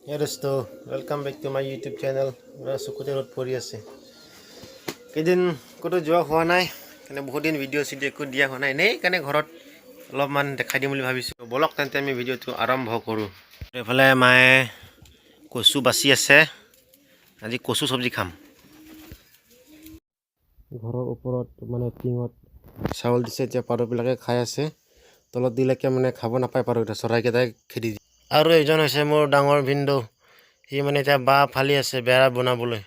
Hey dosto, welcome back to my YouTube channel. Mera sukute rot pori ase. Kedin koto joa howa nai. Kane bahut din video CD ko dia howa nai. Nei kane ghorot অলপমান দেখাই দিম বুলি ভাবিছো বলক তেন্তে আমি ভিডিওটো আৰম্ভ কৰো এফালে মায়ে কচু বাছি আছে আজি কচু সবজি খাম ঘৰৰ ওপৰত মানে টিঙত চাউল দিছে এতিয়া পাৰবিলাকে খাই আছে তলত দিলেকে মানে খাব নাপায় পাৰটা চৰাইকেইটাই খেদি আৰু এজন হৈছে মোৰ ডাঙৰ ভিন্দো হি মানে এতিয়া বা ফালি আছে বেৰা বনাবলৈ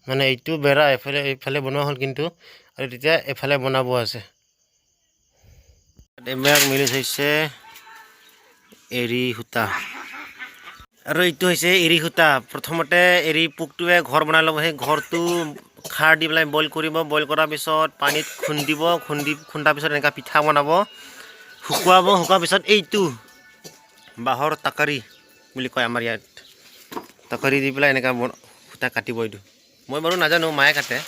মানে এইটো বেৰা এফালে বনোৱা হল কিন্তু আৰু তেতিয়া এফালে বনাব আছে এমেক মিলি হৈছে এৰি হুতা আৰু এইটো হৈছে এৰি হুতা প্ৰথমতে এৰি পুকটোৱে ঘৰ বনাই লব সেই ঘৰটো খাৰ দি পেলাই বইল কৰিব বইল কৰাৰ পিছত পানীত খুন্দাৰ পিছত এনেকা পিঠা বনাব শুকুৱাৰ পিছত এইটো বাহৰ তাকাৰি বুলি কয় আমাৰ ইয়াত তাকাৰি দি পেলাই এনেকা হুতা কাটিব এইটো মই বাৰু নাজানো মায়ে কাটে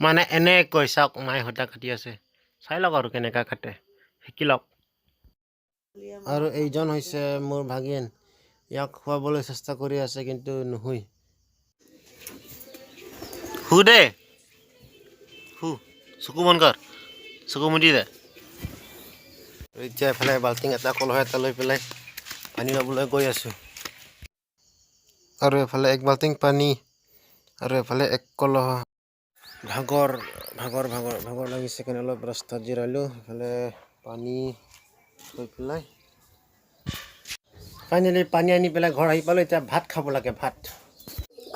মানে এনে কৈ চাওক মায়ে হুতা কাটি আছে চাই লওক আৰু কেনেকা কাটে শিকি লওক আৰু এইজন হৈছে মোৰ ভাগিন ইয়াক খোৱাবলৈ চেষ্টা কৰি আছে কিন্তু নহয় হু দে হু চকু বন্ধ কৰ চকু মুদি দে এতিয়া এফালে বাল্টিং এটা কলহ এটা লৈ পেলাই পানী ল'বলৈ গৈ আছো আৰু এফালে এক বাল্টিং পানী আৰু এফালে এক কলহ ভাগৰ লাগিছে কেনে অলপ ৰাস্তাত জিৰালো এফালে পানী লৈ পেলাই ফাইনেলি পানী আনি পেলাই ঘৰ আহি পালো এতিয়া ভাত খাব লাগে ভাত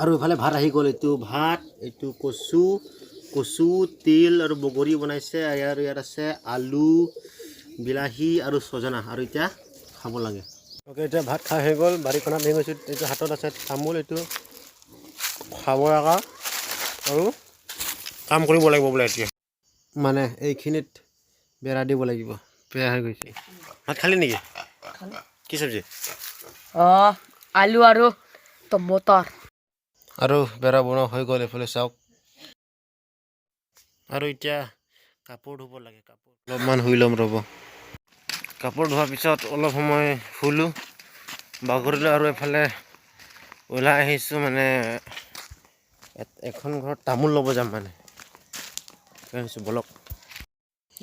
আৰু এফালে ভাত আহি গ'ল এইটো কচু তিল আৰু বগৰী বনাইছে আৰু ইয়াত আছে আলু বিলাহী আৰু সজনা আৰু এতিয়া খাব লাগে ওকে এতিয়া ভাত খাই হৈ গ'ল বাৰীখনত ভেঙি গৈছো এইটো হাতত আছে তামোল এইটো খাব লগা আৰু কাম কৰিব লাগিব বোলে এতিয়া মানে এইখিনিত বেৰা দিব লাগিব বেয়া হৈ গৈছে ভাত খালি নেকি কি চব্জি আলু আৰু টমেটৰ আৰু বেৰা বনোৱা হৈ গ'ল এফালে চাওক আৰু এতিয়া কাপোৰ ধুব লাগে অলপমান শুই ল'ম ৰ'ব কাপোৰ ধোৱাৰ পিছত অলপ সময় শুলো বাগৰিলো আৰু এফালে ওলাই আহিছো মানে এখন ঘৰত তামোল ল'ব যাম মানে আহিছো বলক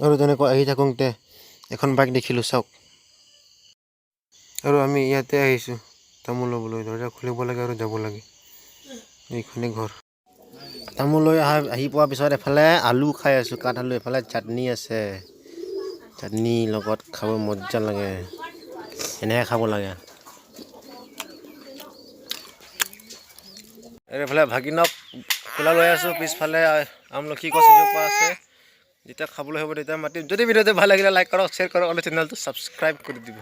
আৰু তেনেকৈ আহি থাকোঁতে এখন বাইক দেখিলো চাওক আৰু আমি ইয়াতে আহিছো তামোল ল'বলৈ দৰ্জা খুলিব লাগে আৰু যাব লাগে এইখনে ঘৰ তামোল লৈ আহি পোৱাৰ পিছত এফালে আলু খাই আছো কাঠ আলু এফালে চাটনি আছে চাটনি লগত খাব মজা লাগে এনেহে খাব লাগে এফালে ভাগিনক খোলা লৈ আছো পিছফালে আমলখি গছ এজোপা আছে যেতিয়া খাবলৈ হ'ব তেতিয়া মাতিম যদি ভিডিঅ'টো ভাল লাগিলে লাইক কৰক শ্বেয়াৰ কৰক আৰু চেনেলটো ছাবস্ক্ৰাইব কৰি দিব